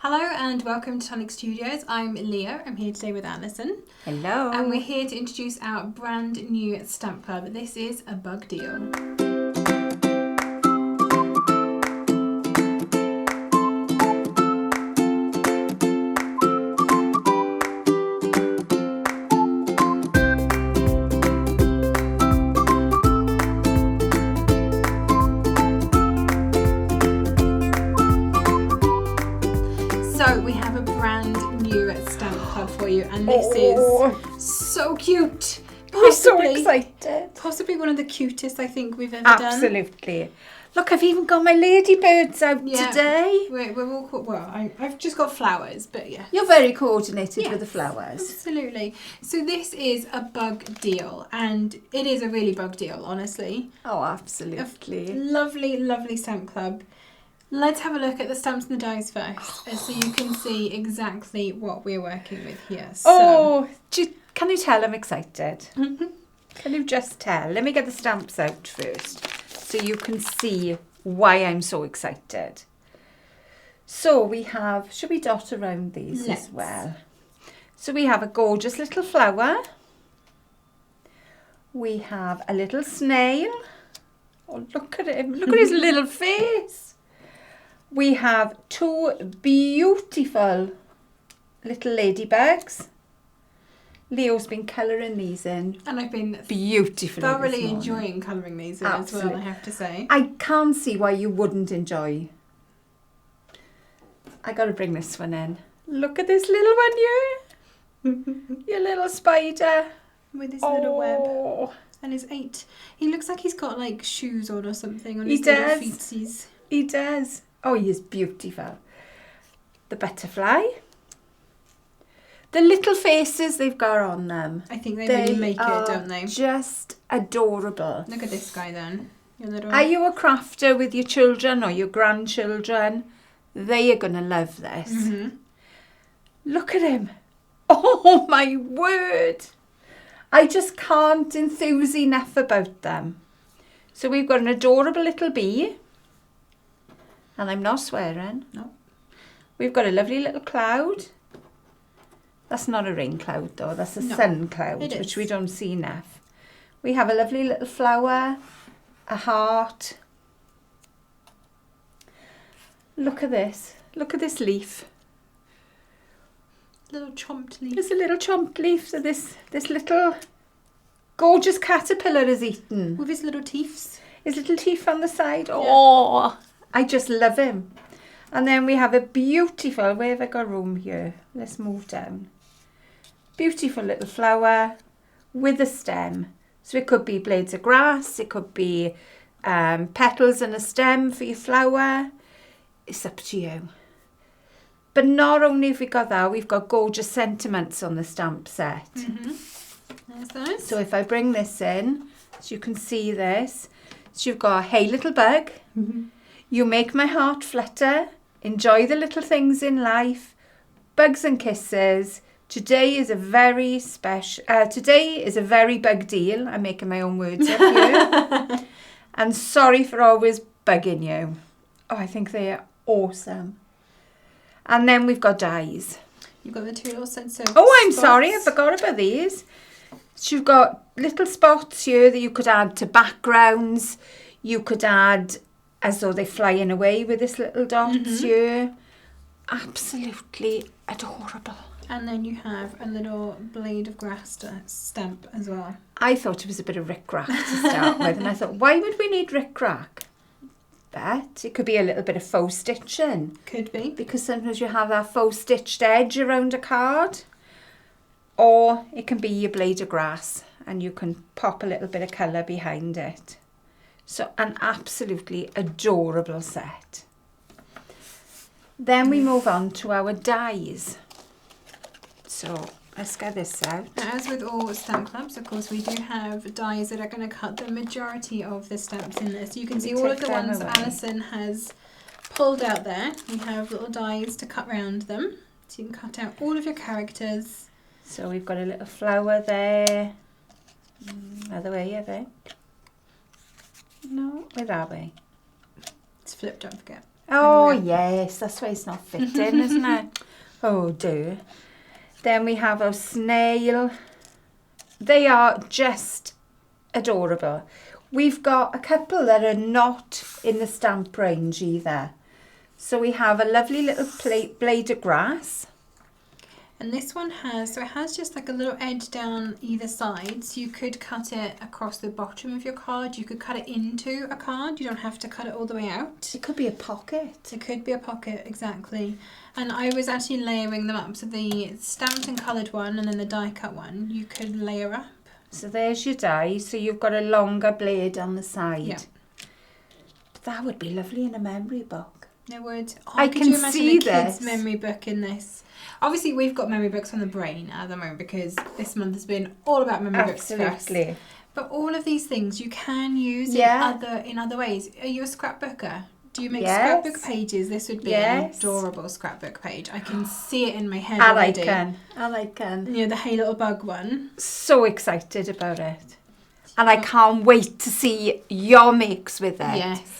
Hello and welcome to Tonic Studios. I'm Leo. I'm here today with Alison. Hello. And we're here to introduce our brand new stamp club. This is a bug deal. So we have a brand new stamp club for you, and this is so cute. I'm so excited. Possibly one of the cutest I think we've ever done. Absolutely. Look, I've even got my ladybirds out today. We're all well. I've just got flowers, but yeah. You're very coordinated with the flowers. Absolutely. So this is a bug deal, and it is a really bug deal, honestly. Oh, absolutely. A lovely, lovely stamp club. Let's have a look at the stamps and the dies first, so you can see exactly what we're working with here. So. Can you tell I'm excited? Can you just tell? Let me get the stamps out first, so you can see why I'm so excited. So we have, should we dot around these as well? So we have a gorgeous little flower. We have a little snail. Oh, look at him. Look at his little face. We have two beautiful little ladybugs. Leo's been colouring these in. And I've been thoroughly enjoying colouring these in as well, I have to say. I can't see why you wouldn't enjoy. I got to bring this one in. Look at this little one here. Your little spider. With his little web. And his 8. He looks like he's got like shoes on or something on his little feetsies. He does. Oh, he is beautiful. The butterfly. The little faces they've got on them. I think they really make it, don't they? Just adorable. Look at this guy then. Your little... Are you a crafter with your children or your grandchildren? They are going to love this. Mm-hmm. Look at him. Oh, my word. I just can't enthuse enough about them. So we've got an adorable little bee. And I'm not swearing. No. We've got a lovely little cloud. That's not a rain cloud though. That's a sun cloud, which we don't see enough. We have a lovely little flower. A heart. Look at this. Look at this leaf. Little chomped leaf. There's a little chomped leaf that this little gorgeous caterpillar has eaten. With his little teeths. His little teeth on the side. Yeah. Oh, I just love him. And then we have a beautiful, where have I got room here? Let's move down. Beautiful little flower with a stem. So it could be blades of grass, it could be petals and a stem for your flower. It's up to you. But not only have we got that, we've got gorgeous sentiments on the stamp set. Mm-hmm. There's those. So if I bring this in, so you can see this. So you've got, hey little bug, you make my heart flutter, enjoy the little things in life, bugs and kisses. Today is a very bug deal. I'm making my own words up here. And sorry for always bugging you. Oh, I think they are awesome. And then we've got dies. You've got the two little sets of I'm spots. sorry, I forgot about these. So you've got little spots here that you could add to backgrounds. You could add as though they're flying away with this little dots here. Absolutely adorable. And then you have a little blade of grass stamp as well. I thought it was a bit of rickrack to start with, and I thought, why would we need rickrack? But it could be a little bit of faux stitching. Could be. Because sometimes you have that faux stitched edge around a card. Or it can be your blade of grass, and you can pop a little bit of colour behind it. So an absolutely adorable set. Then we move on to our dies. So let's get this out. Now, as with all stamp clubs, of course, we do have dies that are going to cut the majority of the stamps in this. You can see all of the ones Alison has pulled out there. We have little dies to cut around them. So you can cut out all of your characters. So we've got a little flower there. Other way, I think. No, where are we? It's flipped, don't forget. Oh, yes, that's why it's not fitting, isn't it? Oh, dear. Then we have our snail. They are just adorable. We've got a couple that are not in the stamp range either. So we have a lovely little blade of grass. And this one has, so it has just like a little edge down either side. So you could cut it across the bottom of your card. You could cut it into a card. You don't have to cut it all the way out. It could be a pocket. It could be a pocket, exactly. And I was actually layering them up. So the stamped and coloured one and then the die cut one, you could layer up. So there's your die. So you've got a longer blade on the side. Yeah. That would be lovely in a memory book. It would. Oh, I could can you imagine see a kid's this. memory book in this? Obviously, we've got memory books on the brain at the moment because this month has been all about memory books for us. Absolutely. But all of these things you can use in other ways. Are you a scrapbooker? Do you make scrapbook pages? This would be an adorable scrapbook page. I can see it in my head already. I can. You know, the Hey Little Bug one. So excited about it. And I can't wait to see your makes with it. Yes.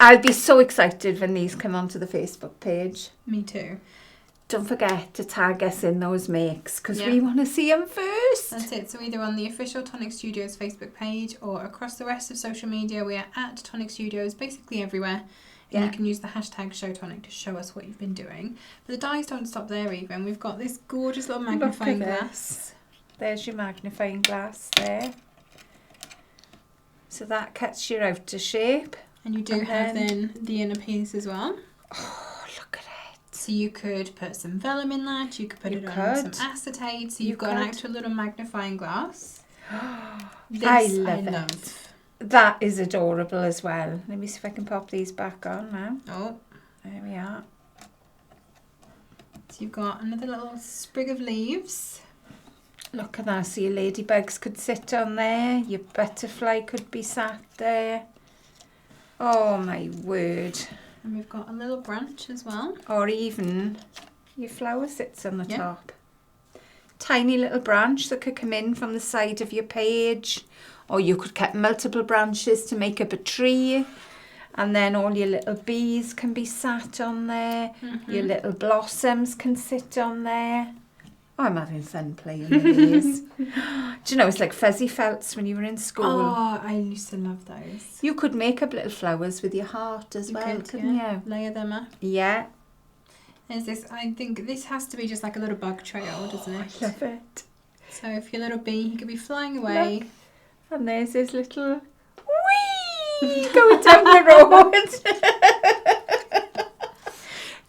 I'll be so excited when these come onto the Facebook page. Me too. Don't forget to tag us in those makes because we want to see them first. That's it. So either on the official Tonic Studios Facebook page or across the rest of social media, we are at Tonic Studios, basically everywhere. And you can use the hashtag #ShowTonic to show us what you've been doing. But the dies don't stop there even. We've got this gorgeous little magnifying glass. There's your magnifying glass there. So that cuts your outer shape. And you do have then the inner piece as well. Oh, look at it. So you could put some vellum in that. You could put it on some acetate. So you've got an actual little magnifying glass. This I love it. That is adorable as well. Let me see if I can pop these back on now. Oh, there we are. So you've got another little sprig of leaves. Look at that. So your ladybugs could sit on there. Your butterfly could be sat there. Oh my word. And we've got a little branch as well. Or even your flower sits on the top. Tiny little branch that could come in from the side of your page. Or you could cut multiple branches to make up a tree. And then all your little bees can be sat on there. Your little blossoms can sit on there. Oh, I'm having fun playing with these. Do you know, it's like fuzzy felts when you were in school. Oh, I used to love those. You could make up little flowers with your heart as well, couldn't you? Layer them up. Yeah. There's this, I think this has to be just like a little bug trail, doesn't it? I love it. So if your little bee, you could be flying away. Look. And there's this little whee going down the road.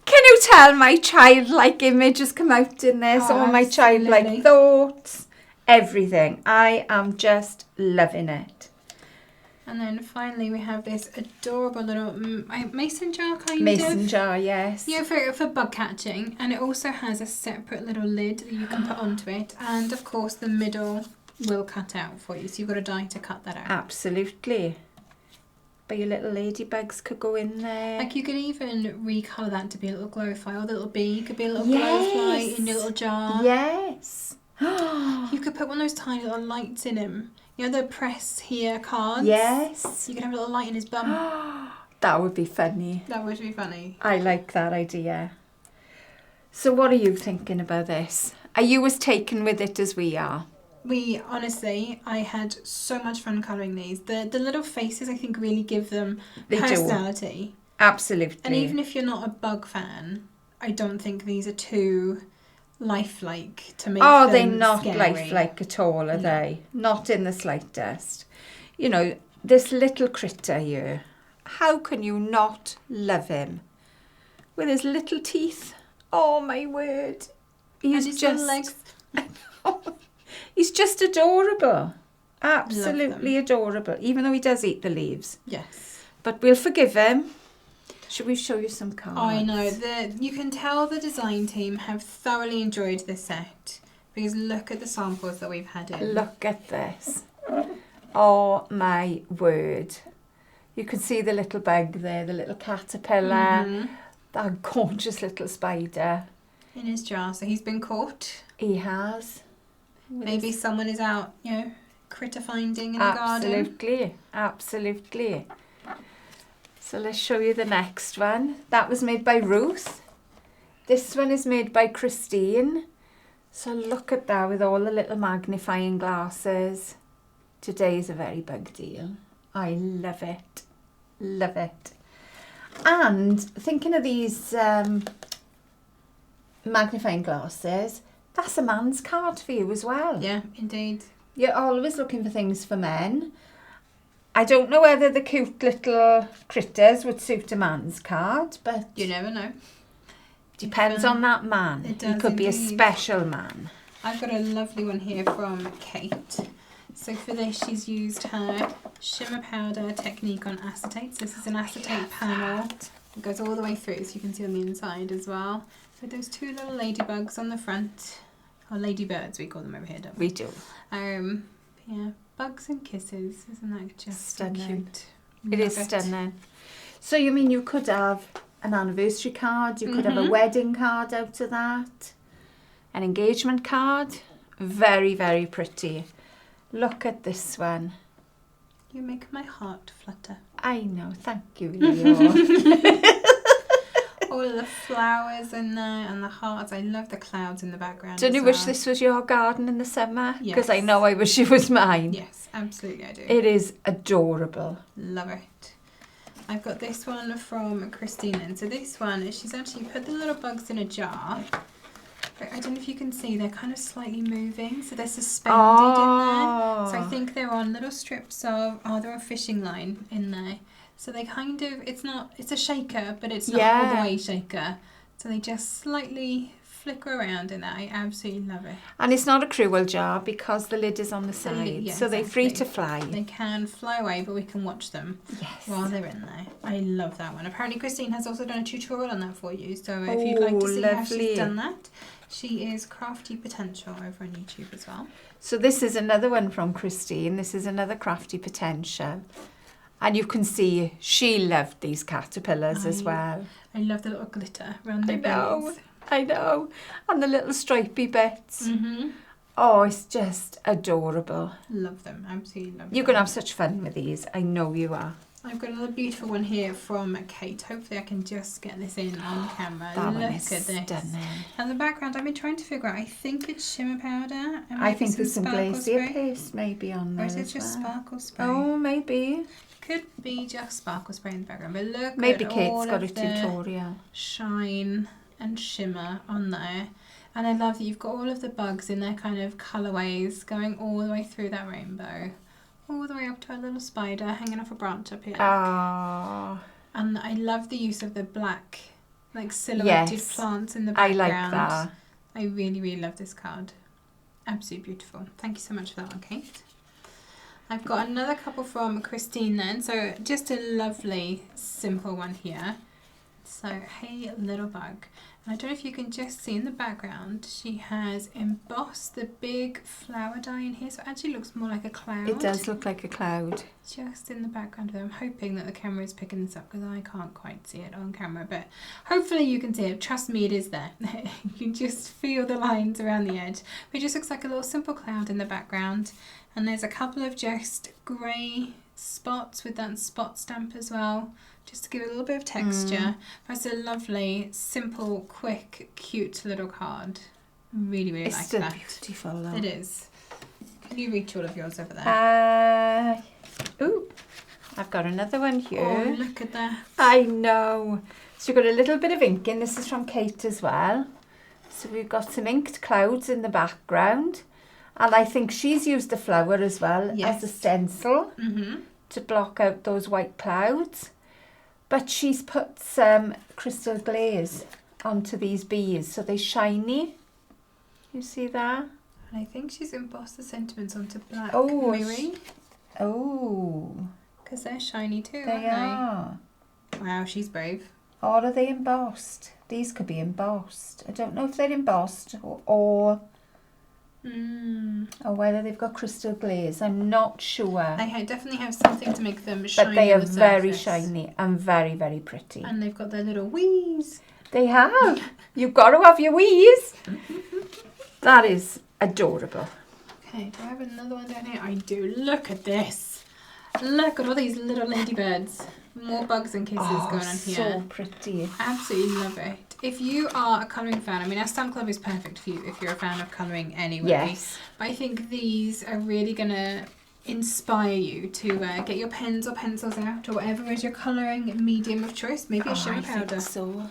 Can you tell my childlike image has come out in this? All my childlike thoughts, everything. I am just loving it. And then finally we have this adorable little mason jar Mason jar, yes. Yeah, for bug catching. And it also has a separate little lid that you can put onto it. And of course the middle will cut out for you. So you've got a die to cut that out. Absolutely. But your little ladybugs could go in there. Like you could even recolour that to be a little glowfly, or the little bee could be a little glowfly in your little jar. Yes. You could put one of those tiny little lights in him. You know the press here cards? Yes. You could have a little light in his bum. That would be funny. That would be funny. I like that idea. So what are you thinking about this? Are you as taken with it as we are? We honestly, I had so much fun colouring these. The little faces, I think, really give them personality. Absolutely. And even if you're not a bug fan, I don't think these are too lifelike to make them they're not scary. lifelike at all, are they? Not in the slightest. You know, this little critter here, how can you not love him? With his little teeth. Oh, my word. He's just little legs. He's just adorable. Absolutely adorable. Even though he does eat the leaves. Yes. But we'll forgive him. Should we show you some cards? Oh, I know. You can tell the design team have thoroughly enjoyed this set. Because look at the samples that we've had in. Look at this. Oh, my word. You can see the little bug there, the little caterpillar. That gorgeous little spider. In his jar. So he's been caught. He has. Maybe someone is out, you know, critter finding in the garden. Absolutely. So let's show you the next one. That was made by Ruth. This one is made by Christine. So look at that with all the little magnifying glasses. Today is a very big deal. I love it. Love it. And thinking of these magnifying glasses, that's a man's card for you as well. Yeah, indeed. You're always looking for things for men. I don't know whether the cute little critters would suit a man's card, but you never know. Depends on that man. It does, he could be a indeed. special man. I've got a lovely one here from Kate. So for this, she's used her shimmer powder technique on acetate. So this is an acetate panel. It goes all the way through, so you can see on the inside as well. So those two little ladybugs on the front, or ladybirds we call them over here, don't we? We do. Yeah, bugs and kisses. Isn't that just Stunning. cute? It is stunning. So you mean you could have an anniversary card, you could have a wedding card out of that, an engagement card. Very, very pretty. Look at this one. You make my heart flutter. I know, thank you, Leo. All of the flowers in there and the hearts. I love the clouds in the background. Don't you as wish well. this was your garden in the summer? Because I Yes. know I wish it was mine. Yes, absolutely I do. It is adorable. Love it. I've got this one from Christine. And so this one, she's actually put the little bugs in a jar. But I don't know if you can see, they're kind of slightly moving. So they're suspended in there. So I think they're on little strips of, they're a fishing line in there. So they kind of, it's a shaker, but it's not all the way shaker. So they just slightly flicker around in there. I absolutely love it. And it's not a cruel jar because the lid is on the side. yeah, so they're free to exactly. fly. They can fly away, but we can watch them while they're in there. I love that one. Apparently Christine has also done a tutorial on that for you. So if you'd like to see how she's done that, she is Crafty Potential over on YouTube as well. So this is another one from Christine. This is another Crafty Potential. And you can see she loved these caterpillars as well. I love the little glitter around their bellies. I know. And the little stripy bits. Oh, it's just adorable. Love them. Absolutely love them. You're going to have such fun with these. I know you are. I've got another beautiful one here from Kate. Hopefully I can just get this in on camera. That Look one is at this. stunning. And the background, I've been trying to figure out, I think it's shimmer powder. And I think there's some sparkle glacier spray. paste maybe on there Or is it as just well. sparkle spray? Oh, maybe. Could be just sparkle spray in the background. But look Maybe at Kate's all got a of the tutorial. shine and shimmer on there. And I love that you've got all of the bugs in their kind of colourways going all the way through that rainbow. All the way up to a little spider hanging off a branch up here. Ah. And I love the use of the black, like silhouetted plants in the I background. like that. I really, really love this card. Absolutely beautiful. Thank you so much for that one, Kate. I've got another couple from Christine then. So just a lovely, simple one here. So, hey, little bug. And I don't know if you can just see in the background, she has embossed the big flower die in here. So it actually looks more like a cloud. It does look like a cloud. Just in the background of it. I'm hoping that the camera is picking this up because I can't quite see it on camera. But hopefully you can see it. Trust me, it is there. You can just feel the lines around the edge. But it just looks like a little simple cloud in the background. And there's a couple of just grey spots with that spot stamp as well, just to give it a little bit of texture. But it's a lovely, simple, quick, cute little card. Really, really like that. It's still beautiful though. It is. Can you reach all of yours over there? Ooh, I've got another one here. Oh, look at that. I know. So we've got a little bit of ink in. This is from Kate as well. So we've got some inked clouds in the background. And I think she's used a flower as well as a stencil to block out those white clouds. But she's put some crystal glaze onto these bees so they're shiny. You see that? And I think she's embossed the sentiments onto black mirroring. Because they're shiny too, They are. Wow, she's brave. Or are they embossed? These could be embossed. I don't know if they're embossed or whether they've got crystal glaze. I'm not sure. They definitely have something to make them shiny. But they are on the very surface. shiny and very, very pretty. And they've got their little wheeze. They have. You've got to have your wheeze. That is adorable. Okay, do I have another one down here? I do. Look at this. Look at all these little ladybirds. More bugs and kisses going on here. So pretty. Absolutely love it. If you are a colouring fan, I mean, our stamp club is perfect for you if you're a fan of colouring anyway. Yes. But I think these are really going to inspire you to get your pens or pencils out or whatever is your colouring medium of choice. Maybe a shimmer powder. Think so.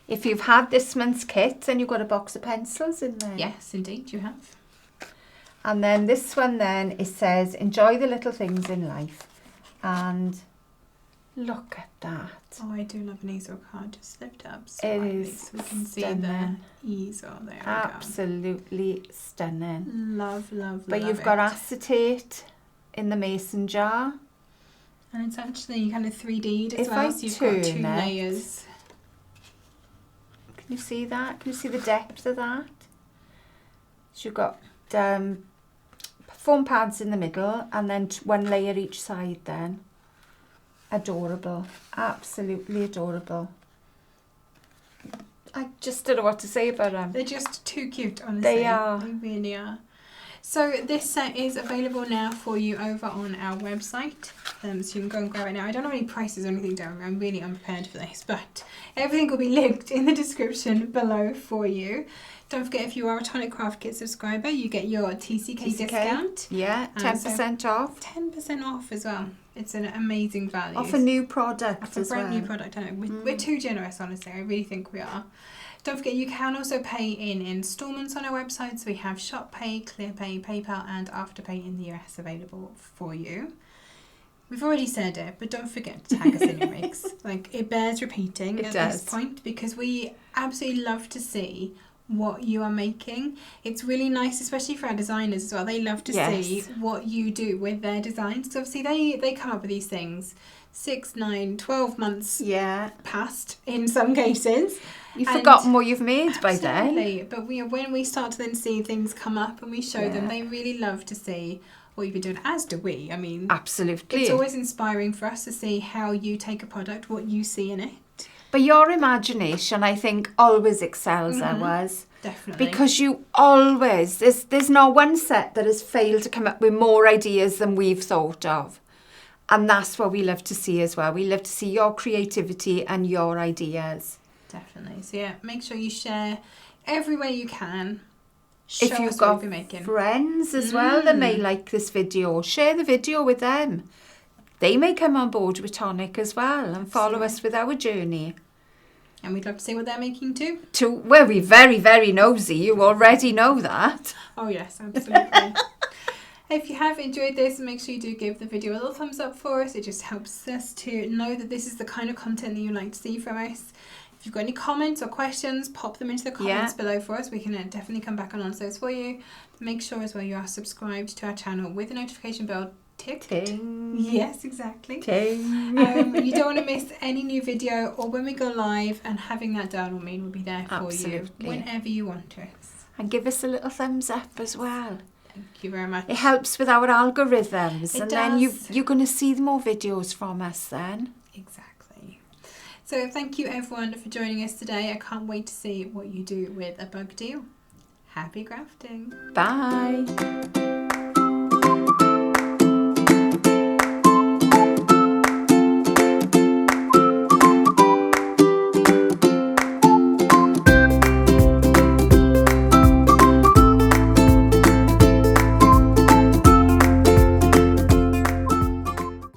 If you've had this month's kit, then you've got a box of pencils in there. Yes, indeed, you have. And then this one then, it says, enjoy the little things in life. And look at that. Oh, I do love an easel card. Just lift up slightly It is so we can see stunning. the easel. There we go. Absolutely stunning. Love, love, But love you've it. got acetate in the mason jar. And it's actually kind of 3D'd as If well, I so you've got 2 turn it, layers. Can you see that? Can you see the depth of that? So you've got foam pads in the middle and then 1 layer each side then. Adorable. Absolutely adorable. I just don't know what to say about them. They're just too cute, honestly. They are. They really are. So this set is available now for you over on our website. So you can go and grab it now. I don't know any prices or anything down. I'm really unprepared for this, but everything will be linked in the description below for you. Don't forget, if you are a Tonic Craft Kit subscriber, you get your TCK discount. Yeah, 10% off. 10% off as well. It's an amazing value. Off a new product Off a as brand well. new product. I know. We're too generous, honestly. I really think we are. Don't forget, you can also pay in instalments on our website. So we have ShopPay, ClearPay, PayPal, and Afterpay in the US available for you. We've already said it, but don't forget to tag us in your mix. Like, it bears repeating at this point because we absolutely love to see what you are making. It's really nice, especially for our designers as well. They love to see what you do with their designs. So obviously they come up with these things 6, 9, 12 months past in some cases. You've forgotten what you've made by absolutely. then. But when we start to then see things come up and we show them, they really love to see what you've been doing, as do we. I mean, absolutely. It's always inspiring for us to see how you take a product, what you see in it. But your imagination, I think, always excels ours. Definitely. Because you always, there's not one set that has failed to come up with more ideas than we've thought of. And that's what we love to see as well. We love to see your creativity and your ideas. Definitely. So yeah, make sure you share every way you can. Show if you've got friends as well that may like this video, share the video with them. They may come on board with Tonic as well and follow us with our journey. And we'd love to see what they're making too. Well, we're very, very nosy. You already know that. Oh yes, absolutely. If you have enjoyed this, make sure you do give the video a little thumbs up for us. It just helps us to know that this is the kind of content that you like to see from us. If you've got any comments or questions, pop them into the comments below for us. We can definitely come back and answer those for you. Make sure as well you are subscribed to our channel with the notification bell ticked. Ting. Yes, exactly. Ting. You don't want to miss any new video or when we go live, and having that down will mean we'll be there for you whenever you want to. And give us a little thumbs up as well. Thank you very much. It helps with our algorithms. It and does. Then you're going to see more videos from us then. Exactly. So thank you everyone for joining us today. I can't wait to see what you do with a bug deal. Happy crafting. Bye.